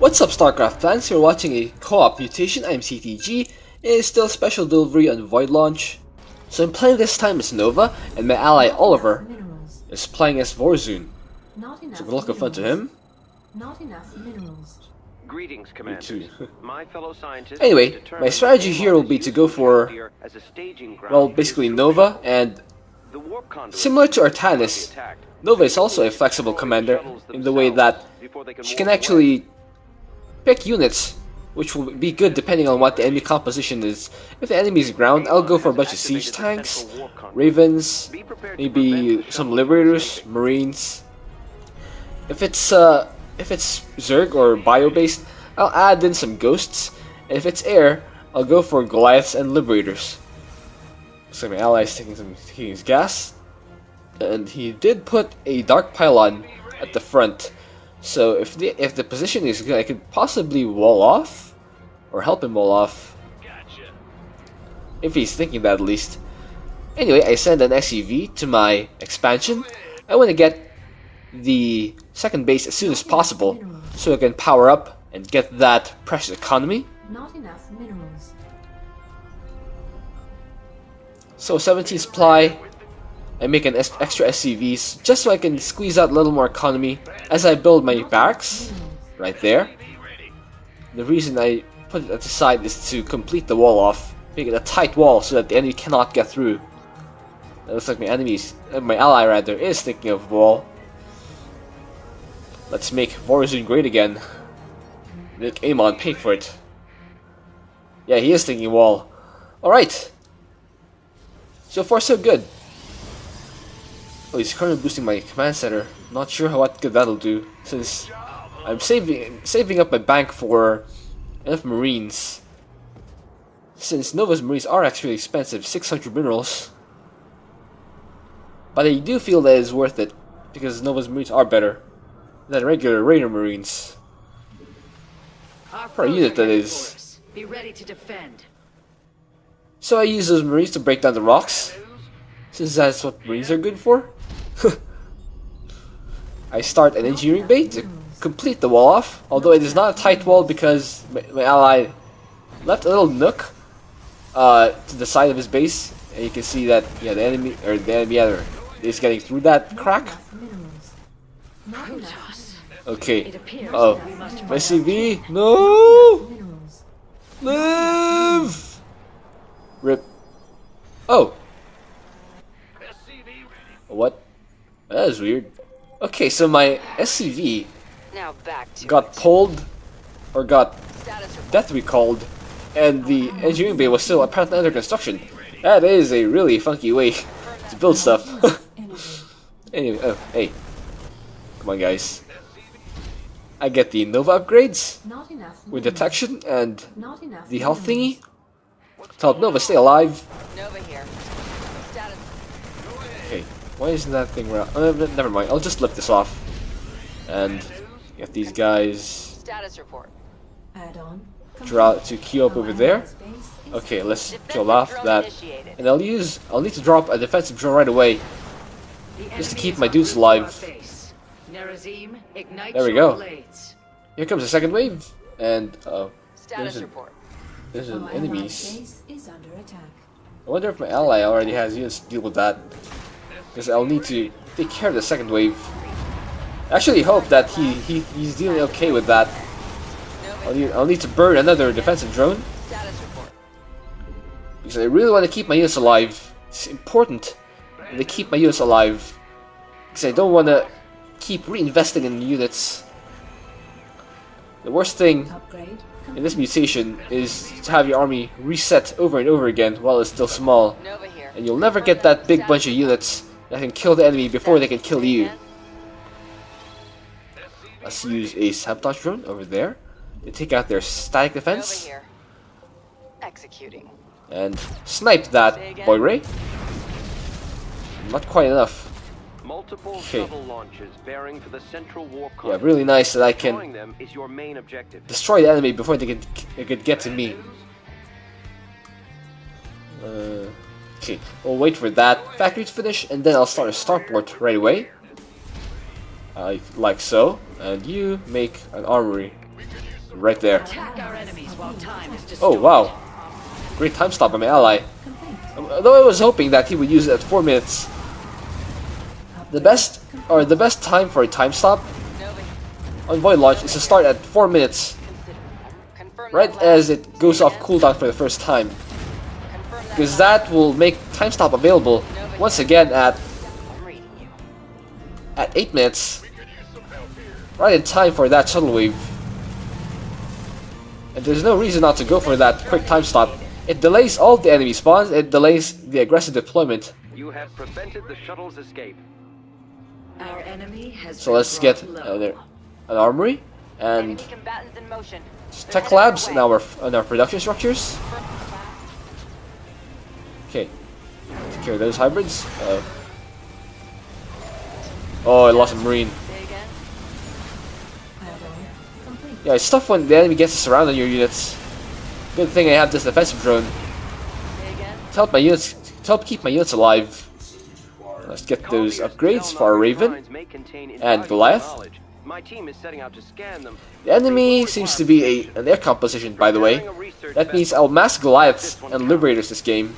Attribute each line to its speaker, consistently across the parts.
Speaker 1: What's up, Starcraft fans? You're watching a co-op Mutation. I'm CTG. It is still special delivery on Void launch. So I'm playing this time as Nova, and my ally Oliver is playing as Vorzun. So good luck and fun to him.
Speaker 2: Not enough minerals.
Speaker 3: Greetings, Commander. My fellow scientists.
Speaker 1: Anyway, my strategy here will be to go for, well, basically Nova, and similar to Artanis, Nova is also a flexible commander in the way that she can actually pick units, which will be good depending on what the enemy composition is. If the enemy is ground, I'll go for a bunch of siege tanks, ravens, maybe some liberators, marines. If it's Zerg or bio-based, I'll add in some ghosts, and if it's air, I'll go for Goliaths and liberators. So my ally is taking his gas, and he did put a dark pylon at the front. So if the position is good, I could possibly wall off, or help him wall off. If he's thinking that, at least. Anyway, I send an SCV to my expansion. I want to get the second base as soon as possible, so I can power up and get that precious economy.
Speaker 2: Not enough minerals.
Speaker 1: So 17 supply. I make an extra SCVs just so I can squeeze out a little more economy as I build my barracks right there. The reason I put it at the side is to complete the wall off, make it a tight wall so that the enemy cannot get through. It looks like my ally rather, is thinking of wall. Let's make Vorzun great again. Make Amon pay for it. Yeah, he is thinking wall. Alright. So far so good. Oh, he's currently boosting my command center. Not sure what good that'll do, since I'm saving up my bank for enough marines. Since Nova's marines are actually expensive, 600 minerals. But I do feel that it's worth it, because Nova's marines are better than regular Raider marines. For a unit, that is.
Speaker 4: Be ready to defend.
Speaker 1: So I use those marines to break down the rocks, since that's what marines are good for. I start an engineering bay to complete the wall off, although it is not a tight wall because my ally left a little nook to the side of his base, and you can see that the enemy is getting through that crack. Okay. Oh, my CV, no, live. Rip. Oh. What? That is weird. Okay, so my SCV got pulled, or got death recalled, and the engineering bay was still apparently under construction. That is a really funky way to build stuff. Anyway, oh, hey. Come on, guys. I get the Nova upgrades with detection and the health thingy to help Nova stay alive.
Speaker 4: Nova here. Status.
Speaker 1: Okay. Why isn't that thing around? Never mind, I'll just lift this off. And get these guys
Speaker 4: Status report.
Speaker 1: draw to queue up over there. Okay, let's kill off that. And I'll need to drop a defensive drone right away, just to keep my dudes alive. There we go. Here comes the second wave, and there's an enemies. I wonder if my ally already has units to deal with that, because I'll need to take care of the second wave. I actually hope that he's dealing okay with that. I'll need to burn another defensive drone, because I really want to keep my units alive. It's important that I keep my units alive, because I don't want to keep reinvesting in units. The worst thing in this mutation is to have your army reset over and over again while it's still small, and you'll never get that big bunch of units that can kill the enemy before they can kill you. Let's use a sabotage drone over there to take out their static defense and snipe that boy ray. Not quite enough. Okay. Yeah, really nice that I can destroy the enemy before they could get to me. Okay, we'll wait for that factory to finish, and then I'll start a starport right away. Like so. And you make an armory. Right there.
Speaker 4: Attack our enemies while time is
Speaker 1: Oh
Speaker 4: distorted.
Speaker 1: wow. Great time stop by my ally. Though I was hoping that he would use it at 4 minutes. The best time for a time stop
Speaker 4: Nova,
Speaker 1: on void launch is to start at 4 minutes,
Speaker 4: confirm
Speaker 1: right
Speaker 4: that
Speaker 1: as
Speaker 4: last.
Speaker 1: it goes off cooldown for the first time.
Speaker 4: Confirm
Speaker 1: Because
Speaker 4: last.
Speaker 1: that will make time stop available once again
Speaker 4: I'm reading you.
Speaker 1: at 8 minutes. Right in time for that shuttle wave. And there's no reason not to go for that quick time stop. It delays all the enemy spawns, it delays the aggressive deployment.
Speaker 3: You have prevented the shuttle's escape.
Speaker 4: Our enemy has
Speaker 1: So let's get an armory and
Speaker 4: enemy combatants in motion.
Speaker 1: tech labs in our production structures. Okay, take care of those hybrids. Oh, I lost a marine.
Speaker 4: Say again.
Speaker 2: Add-on complete.
Speaker 1: Yeah, it's tough when the enemy gets a surround on your units. Good thing I have this defensive drone
Speaker 4: Say again.
Speaker 1: to help my units, to help keep my units alive. Let's get those upgrades for our Raven and Goliath.
Speaker 3: My team is setting out to scan them.
Speaker 1: The enemy seems to be an air composition, by the way. That means I'll mass Goliaths and Liberators this game.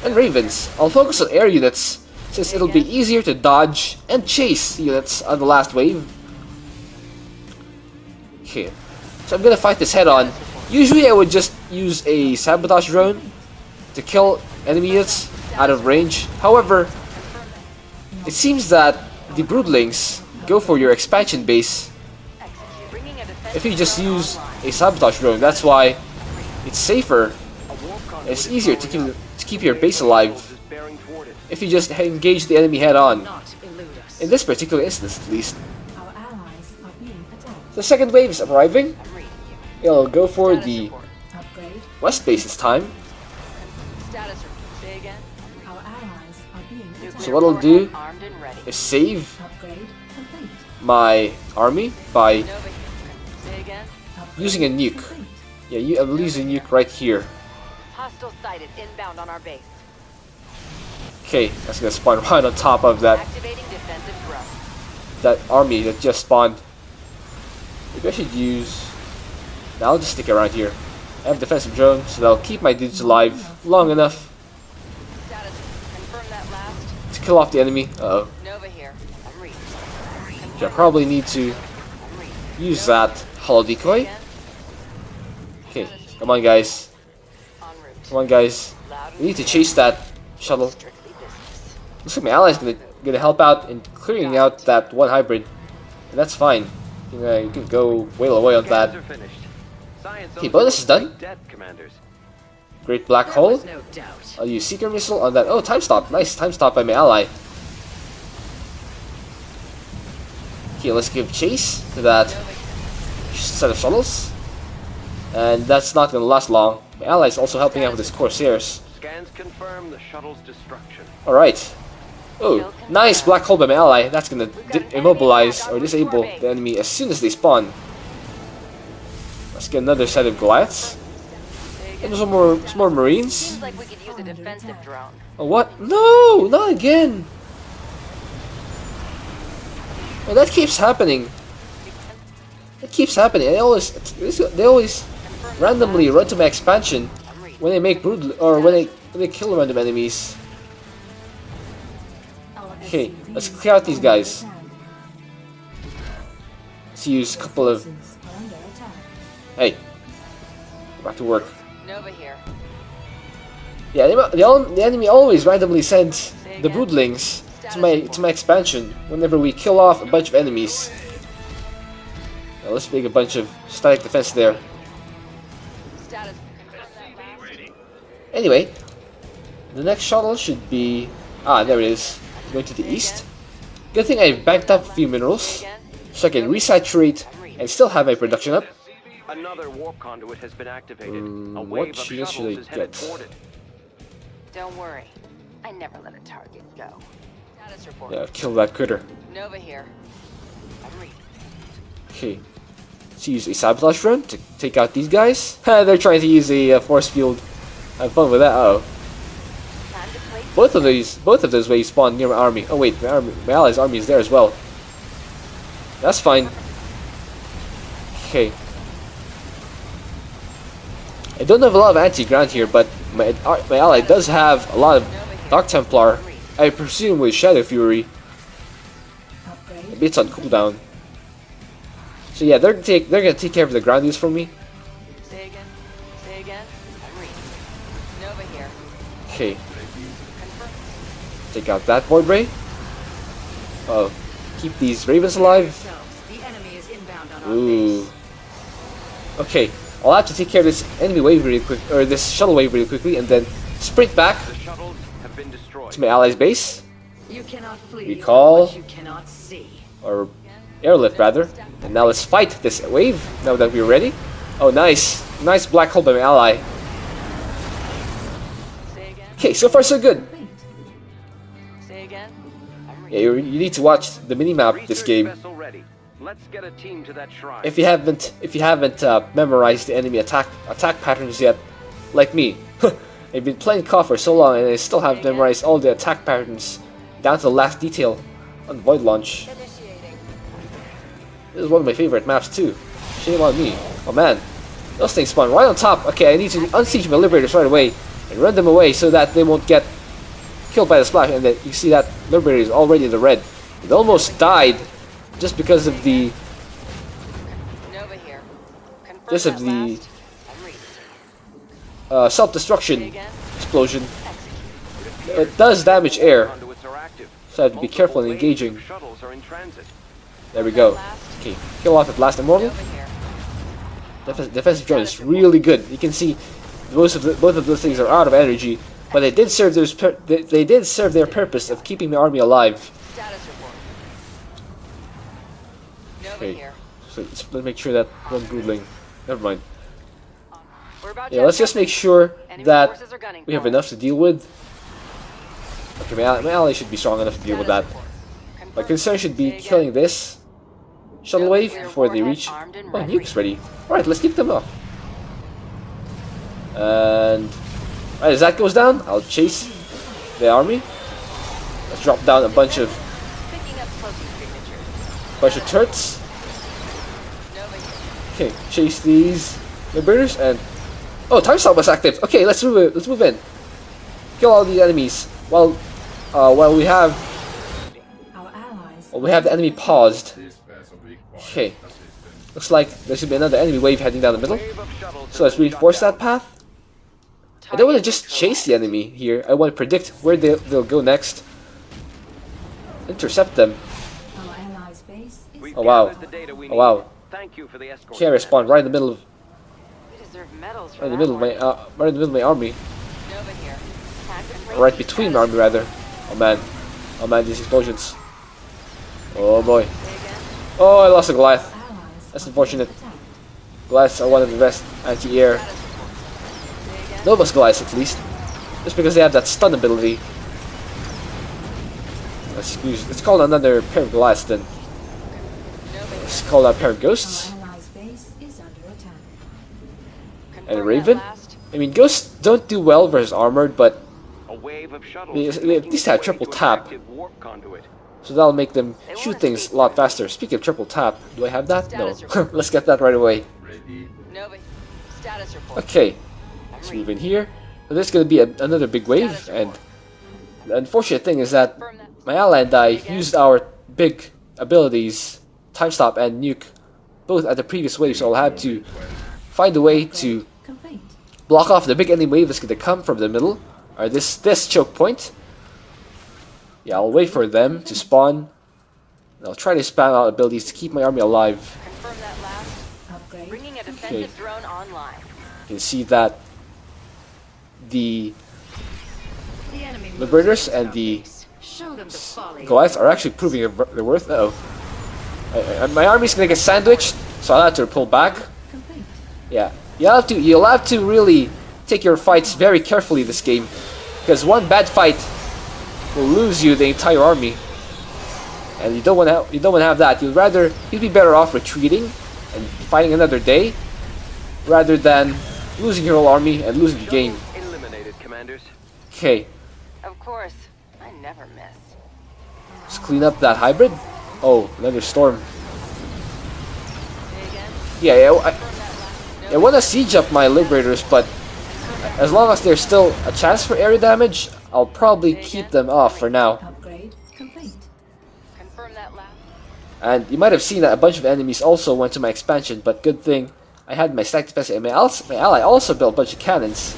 Speaker 1: And Ravens. I'll focus on air units, since it'll be easier to dodge and chase units on the last wave. Okay, so I'm gonna fight this head on. Usually I would just use a sabotage drone to kill enemy units out of range. However, it seems that the Broodlings go for your expansion base
Speaker 4: Execute. Bringing a defensive
Speaker 1: if you just
Speaker 4: drone
Speaker 1: use
Speaker 4: online.
Speaker 1: a sabotage drone. That's why it's safer. It's easier to keep your base alive if you just engage the enemy head on.
Speaker 4: Not elude us.
Speaker 1: In this particular instance, at least.
Speaker 2: Our allies are being attacked.
Speaker 1: The second wave is arriving.
Speaker 4: I'm reading you.
Speaker 1: It'll go for
Speaker 4: Status
Speaker 1: the
Speaker 4: report.
Speaker 2: Upgrade.
Speaker 1: west base this time.
Speaker 4: Status report. Say again.
Speaker 2: Our allies are being attacked.
Speaker 1: So what I'll do
Speaker 4: Armed and ready.
Speaker 1: is save
Speaker 2: Upgrade complete.
Speaker 1: my army by
Speaker 4: Nova here. Say again.
Speaker 2: Upgrade
Speaker 1: using a nuke.
Speaker 2: complete.
Speaker 1: Yeah, I'll use a nuke right here.
Speaker 4: Hostile sighted inbound on our base.
Speaker 1: Okay, that's gonna spawn right on top of that
Speaker 4: Activating defensive drone.
Speaker 1: army that just spawned. Maybe I should use. Now I'll just stick around here. I have defensive drone, so that'll keep my dudes alive long enough
Speaker 4: Status. Confirm that last.
Speaker 1: to kill off the enemy. Uh-oh.
Speaker 4: Nova here. I'm reading.
Speaker 1: Okay, I probably need to
Speaker 4: I'm reading.
Speaker 1: use that holo decoy.
Speaker 4: Again.
Speaker 1: Okay, come on guys.
Speaker 4: En route.
Speaker 1: Come on guys.
Speaker 4: Loud and
Speaker 1: We need to chase that shuttle.
Speaker 4: strictly business.
Speaker 1: Looks like my ally's gonna help out in clearing out that one hybrid. And that's fine. You can go whale away on that.
Speaker 3: Scans are finished. Science
Speaker 1: Okay,
Speaker 3: owes
Speaker 1: bonus
Speaker 3: us
Speaker 1: is done.
Speaker 3: big debt, commanders.
Speaker 1: Great black
Speaker 4: There
Speaker 1: hole.
Speaker 4: was no doubt.
Speaker 1: I'll use seeker missile on that. Oh, time stop. Nice time stop by my ally. Okay, let's give chase to that
Speaker 4: Nova here.
Speaker 1: set of shuttles. And that's not gonna last long. My ally's also helping out with his Corsairs.
Speaker 3: Scans confirm the shuttle's destruction.
Speaker 1: Alright. Oh, nice black hole by my ally. That's gonna immobilize or disable the enemy as soon as they spawn. Let's get another set of Goliaths.
Speaker 4: Say
Speaker 1: And
Speaker 4: again.
Speaker 1: some more Marines.
Speaker 4: Seems like we could use a defensive drone.
Speaker 1: Oh, what? No! Not again! Oh, that keeps happening. It keeps happening. They always randomly run to my expansion
Speaker 4: I'm reading.
Speaker 1: when they make brood or when they kill random enemies.
Speaker 2: Our
Speaker 1: Okay,
Speaker 2: SCVs
Speaker 1: let's clear out these
Speaker 2: are
Speaker 1: guys.
Speaker 2: under attack.
Speaker 1: Let's use a couple of.
Speaker 2: Forces are under attack.
Speaker 1: Hey, back to work.
Speaker 4: Nova here.
Speaker 1: Yeah, the enemy always randomly sends the Broodlings to my expansion whenever we kill off a bunch of enemies. Now let's make a bunch of static defense there.
Speaker 4: Status. Confirm that last.
Speaker 1: Anyway, the next shuttle should be there it is, going to the east. Good thing I banked up a few minerals
Speaker 4: Again.
Speaker 1: so I can resaturate and still have my production up.
Speaker 3: Another warp conduit has been activated. A
Speaker 1: what
Speaker 3: wave of
Speaker 1: shields should
Speaker 3: shuttles
Speaker 1: I
Speaker 3: is headed
Speaker 1: get?
Speaker 3: toward it.
Speaker 4: Don't worry. I never let a target go. Status report.
Speaker 1: Yeah, kill that critter.
Speaker 4: Nova here. I'm reading.
Speaker 1: Okay, let's use a sabotage drone to take out these guys. They're trying to use a force field. Have fun with that. Uh oh.
Speaker 4: Time to play.
Speaker 1: Both of those waves spawn near my army. Oh wait, my ally's army is there as well. That's fine. Okay. I don't have a lot of anti-ground here, but my ally does have a lot of Dark Templar. I presume with Shadow Fury.
Speaker 2: Upgrade.
Speaker 1: Maybe it's on cooldown. So yeah, they're gonna take care of the ground use for me.
Speaker 4: Say again. Say again. I'm reading. Nova here.
Speaker 1: Okay,
Speaker 4: Confirm.
Speaker 1: take out that Void Ray. Keep these Ravens alive.
Speaker 4: The enemy is inbound on
Speaker 1: Ooh. Okay, I'll have to take care of this enemy wave really quick, or this shuttle wave really quickly, and then sprint back
Speaker 3: The shuttles have been destroyed.
Speaker 1: to my allies' base,
Speaker 5: You cannot flee
Speaker 1: Recall.
Speaker 5: from what you cannot see.
Speaker 1: or airlift rather. And now let's fight this wave. Now that we're ready. Oh, nice, nice black hole by my ally.
Speaker 4: Say again.
Speaker 1: Okay, so far so good.
Speaker 2: Complete.
Speaker 4: Say again. I'm
Speaker 1: Yeah,
Speaker 4: reading.
Speaker 1: you need to watch the minimap this
Speaker 3: Research
Speaker 1: game.
Speaker 3: vessel ready. Let's get a team to that shrine.
Speaker 1: If you haven't memorized the enemy attack patterns yet, like me, I've been playing CoD for so long and I still haven't memorized all the attack patterns down to the last detail on Void Launch.
Speaker 4: Initiating.
Speaker 1: This is one of my favorite maps too. Shame on me. Oh man, those things spawn right on top. Okay, I need to unsiege my Liberators right away and run them away so that they won't get killed by the splash. And then you see that Liberator is already in the red. It almost died just because of the
Speaker 4: Nova here. Confirm
Speaker 1: Just of
Speaker 4: that
Speaker 1: the-
Speaker 4: last. I'm reading. Say
Speaker 1: self-destruction
Speaker 4: again.
Speaker 1: explosion.
Speaker 4: Execute.
Speaker 1: It does damage air,
Speaker 3: Conduits are active.
Speaker 1: so I have to be
Speaker 3: Multiple
Speaker 1: careful in
Speaker 3: waves
Speaker 1: engaging.
Speaker 3: of shuttles are in transit.
Speaker 1: There we go. Okay, kill off that last Immortal.
Speaker 4: Nova here.
Speaker 1: Defensive drone is really good. You can see both of those things are out of energy, but they did serve their purpose of keeping the army alive.
Speaker 4: Status report. Nova
Speaker 1: Okay,
Speaker 4: here.
Speaker 1: so let's make sure that one Broodling. Never mind.
Speaker 4: We're about
Speaker 1: Yeah,
Speaker 4: to
Speaker 1: let's just
Speaker 4: have
Speaker 1: make sure
Speaker 4: enemy
Speaker 1: that
Speaker 4: forces are gunning
Speaker 1: we have
Speaker 4: for us.
Speaker 1: enough to deal with. Okay, my ally should be strong enough to deal with that.
Speaker 4: Status report.
Speaker 1: My
Speaker 4: Confirm.
Speaker 1: concern should be
Speaker 4: Say again.
Speaker 1: killing this shuttle wave before they reach.
Speaker 4: Armed and
Speaker 1: Oh,
Speaker 4: ready.
Speaker 1: nuke's ready. Alright, let's keep them off. And right, as that goes down, I'll chase the army. Let's drop down a bunch of
Speaker 4: Picking up cloaking signatures.
Speaker 1: turrets.
Speaker 4: Nova here.
Speaker 1: Okay, chase these Liberators and oh, time stop was active. Okay, let's move it. Let's move in. Kill all these enemies while we have
Speaker 2: Our allies.
Speaker 1: the enemy paused. Okay, looks like there should be another enemy wave heading down the middle.
Speaker 3: Wave of shuttles
Speaker 1: So let's
Speaker 3: have been
Speaker 1: reinforce
Speaker 3: shot
Speaker 1: that path. I don't want to just chase the enemy here. I want to predict where they'll go next. Intercept them.
Speaker 2: Our allies' base is.
Speaker 3: We've
Speaker 1: Oh wow.
Speaker 3: gathered the data we
Speaker 1: Oh wow.
Speaker 3: need. Thank you for the escort.
Speaker 1: Okay, I respawn right in the middle of
Speaker 4: We deserve medals for
Speaker 1: right in the
Speaker 4: that
Speaker 1: middle of
Speaker 4: one.
Speaker 1: my right in the middle of my army.
Speaker 4: Nova here.
Speaker 1: Right between my army rather. Oh man, these explosions. Oh boy.
Speaker 4: Say again.
Speaker 1: Oh, I lost a Goliath.
Speaker 2: Allies
Speaker 1: That's
Speaker 2: are
Speaker 1: unfortunate.
Speaker 2: being attacked.
Speaker 1: Goliaths are one of the best anti-air.
Speaker 4: Status report. Say again.
Speaker 1: Nova's Goliaths at least. Just because they have that stun ability. Let's call another pair of Goliaths then.
Speaker 4: Nova here.
Speaker 1: Let's call that pair of Ghosts.
Speaker 2: Our allies' base is under attack.
Speaker 4: Confirm
Speaker 1: And
Speaker 4: that
Speaker 1: Raven?
Speaker 4: last.
Speaker 1: I mean, Ghosts don't do well versus armored, but
Speaker 3: A wave of shuttles.
Speaker 1: They-
Speaker 3: is
Speaker 1: they at
Speaker 3: making
Speaker 1: least
Speaker 3: its
Speaker 1: have
Speaker 3: way
Speaker 1: triple
Speaker 3: to an
Speaker 1: tap.
Speaker 3: active warp conduit.
Speaker 1: so that'll make them shoot things a lot faster. Speaking of triple tap, do I have that? No.
Speaker 4: Status report.
Speaker 1: Let's get that right away.
Speaker 4: Nova. Status report.
Speaker 1: Okay,
Speaker 4: I'm
Speaker 1: let's
Speaker 4: reading.
Speaker 1: move in here. So there's gonna be another big wave, and the unfortunate thing is that
Speaker 4: Confirm that.
Speaker 1: my ally and I used our big abilities, time stop and nuke, both at the previous wave, so I'll have to find a way to
Speaker 2: Complete.
Speaker 1: block off the big enemy wave that's gonna come from the middle, or this choke point. Yeah, I'll wait for them to spawn. And I'll try to spam out abilities to keep my army alive.
Speaker 4: Confirm that last.
Speaker 2: Upgrade.
Speaker 4: Bringing a defensive drone online.
Speaker 1: You can see that the
Speaker 5: The enemy moves
Speaker 1: Liberators
Speaker 5: into
Speaker 1: and
Speaker 5: our
Speaker 1: the
Speaker 5: base. Show them the folly.
Speaker 1: Goliaths are actually proving their worth. Uh oh, my army's gonna get sandwiched, so I'll have to pull back.
Speaker 2: Complete.
Speaker 1: Yeah, you'll have to really take your fights very carefully this game, because one bad fight will lose you the entire army, and you don't want to have that. You'd be better off retreating and fighting another day, rather than losing your whole army and losing the game.
Speaker 3: Shuttles eliminated, commanders.
Speaker 1: Okay,
Speaker 4: Of course. I never miss.
Speaker 1: let's clean up that hybrid. Oh, another storm.
Speaker 4: Say again.
Speaker 1: Yeah,
Speaker 4: Confirm that last.
Speaker 1: I want to siege up my Liberators, but as long as there's still a chance for area damage, I'll probably keep them off for now.
Speaker 2: Upgrade complete.
Speaker 4: Confirm that last.
Speaker 1: And you might have seen that a bunch of enemies also went to my expansion, but good thing I had my stack defense, and my ally also built a bunch of cannons.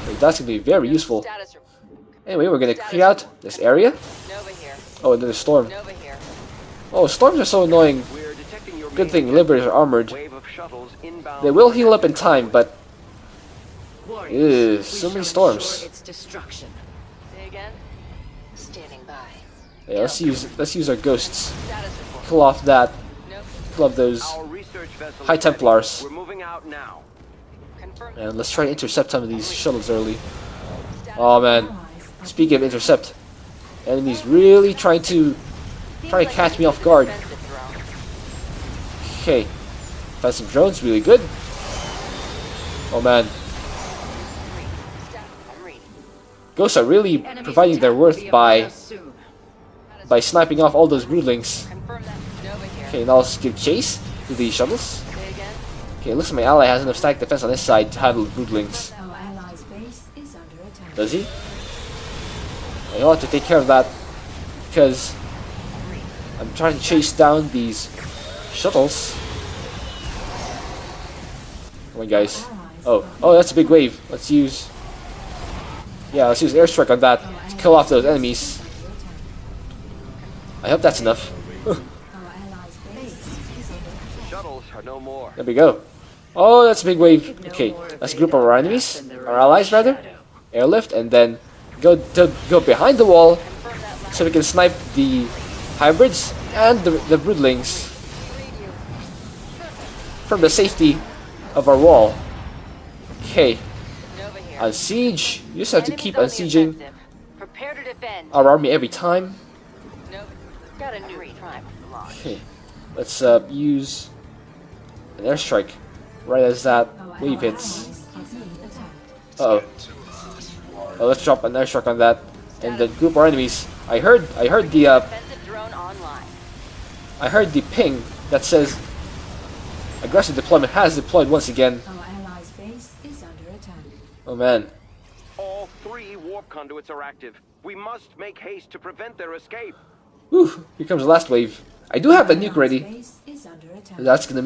Speaker 1: So that's going to be very useful.
Speaker 4: Status.
Speaker 1: Anyway, we're going to clear out this area.
Speaker 4: Nova here.
Speaker 1: Oh, another storm.
Speaker 4: Nova here.
Speaker 1: Oh, storms are so annoying.
Speaker 3: We're detecting your
Speaker 1: Good thing
Speaker 3: main
Speaker 1: Liberators are armored.
Speaker 3: wave of shuttles inbound.
Speaker 1: They will heal up in time, but
Speaker 5: Warriors, we
Speaker 1: so many
Speaker 5: shall
Speaker 1: storms.
Speaker 5: ensure its destruction.
Speaker 4: Say again. Standing by.
Speaker 1: Yeah, let's use our ghosts.
Speaker 4: Status report.
Speaker 1: Kill off that.
Speaker 4: Nope.
Speaker 1: Kill off those.
Speaker 3: Our research vessel
Speaker 1: High
Speaker 3: is ready.
Speaker 1: Templars.
Speaker 3: We're moving out now.
Speaker 4: Confirm.
Speaker 1: And let's try to intercept some of these shuttles early. Oh man. Speaking of intercept, enemies really trying to catch me off guard.
Speaker 4: Defensive drone.
Speaker 1: Okay. Defensive drones, really good. Oh man.
Speaker 4: I'm reading.
Speaker 1: Ghosts are really
Speaker 5: Enemy's
Speaker 1: providing their
Speaker 5: attack will
Speaker 1: worth
Speaker 5: be upon
Speaker 1: by
Speaker 5: us soon.
Speaker 1: sniping off all those broodlings.
Speaker 4: Confirm that. Nova here.
Speaker 1: Okay, now let's give chase to these shuttles.
Speaker 4: Say again.
Speaker 1: Okay, looks like my ally has enough stack defense on his side to handle the broodlings.
Speaker 2: Our allies' base is under attack.
Speaker 1: Does he? I'll have to take care of that because I'm trying to chase down these shuttles. Come on, guys. Oh, that's a big wave. Let's use airstrike on that to kill off those enemies. I hope that's enough.
Speaker 2: Our allies' base is under attack.
Speaker 3: Shuttles are no more.
Speaker 1: There we go. Oh, that's a big wave. Okay, let's group our enemies, our allies rather, airlift, and then go behind the wall so we can snipe the hybrids and the broodlings from the safety of our wall. Okay,
Speaker 4: Nova here.
Speaker 1: on siege, you just have to keep on
Speaker 4: Enemies on the
Speaker 1: sieging
Speaker 4: offensive. Prepare to defend.
Speaker 1: our army every time.
Speaker 4: Nova. Got a new prime launch.
Speaker 1: Okay, let's use an airstrike right as that wave hits.
Speaker 2: Allies are being attacked.
Speaker 1: Uh-oh. Oh, let's drop an airstrike on that and then group our enemies. I heard the
Speaker 4: Defensive drone online.
Speaker 1: ping that says aggressive deployment has deployed once again.
Speaker 2: Our allies' base is under attack.
Speaker 1: Oh man.
Speaker 3: All 3 warp conduits are active. We must make haste to prevent their escape.
Speaker 1: Whew, here comes the last wave. I do have a nuke ready.
Speaker 2: Base is under attack.
Speaker 1: That's gonna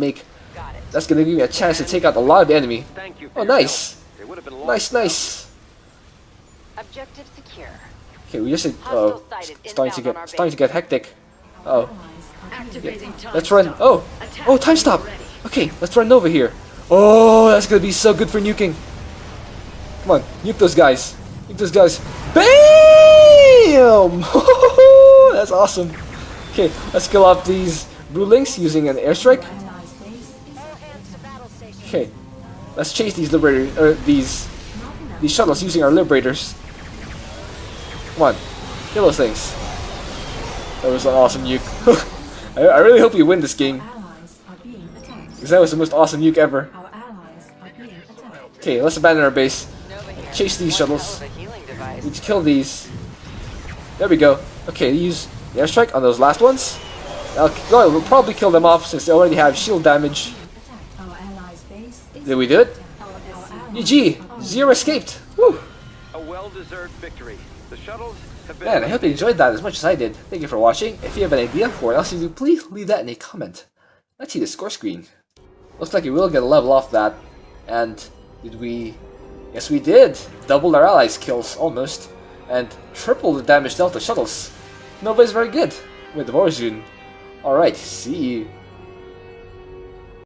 Speaker 4: Got it.
Speaker 1: give me a chance to take out a lot of the enemy.
Speaker 3: Thank you for
Speaker 1: Oh,
Speaker 3: your
Speaker 1: nice.
Speaker 3: help. They would have been lost.
Speaker 1: Nice.
Speaker 4: Objective secure.
Speaker 1: Okay, we just
Speaker 4: Hostile sighted inbound on our
Speaker 1: starting to get hectic. Oh,
Speaker 2: Allies are being
Speaker 5: Activating time
Speaker 1: let's run.
Speaker 5: stop.
Speaker 1: Oh,
Speaker 5: Attack
Speaker 1: time stop.
Speaker 5: ready.
Speaker 1: Okay, let's run over here. Oh, that's gonna be so good for nuking. Come on, nuke those guys. Nuke those guys. Bam! That's awesome. Okay, let's kill off these broodlings using an airstrike.
Speaker 2: allies' base is under attack.
Speaker 1: Okay, let's chase these liberators, these shuttles using our liberators. Come on, kill those things. That was an awesome nuke. I really hope we win this game,
Speaker 2: Allies are being attacked.
Speaker 1: because that was the most awesome nuke ever.
Speaker 2: Our allies are being attacked.
Speaker 1: Okay, let's abandon our base.
Speaker 4: Nova here.
Speaker 1: Chase these
Speaker 4: One
Speaker 1: shuttles.
Speaker 4: hell of a healing device.
Speaker 1: We need to kill these. There we go. Okay, use the airstrike on those last ones. We'll probably kill them off since they already have shield damage.
Speaker 2: Our allies' base is
Speaker 1: Did we do it?
Speaker 2: Our allies
Speaker 1: GG! Zero escaped! Woo!
Speaker 3: A well-deserved victory. The shuttles have been...
Speaker 1: Man, I hope you enjoyed that as much as I did. Thank you for watching. If you have an idea for what else you do, please leave that in a comment. Let's see the score screen. Looks like we will get a level off that. And did we... Yes, we did! Doubled our allies' kills, almost. And tripled the damage dealt to shuttles. Nova is very good with Warzone. Alright, see you.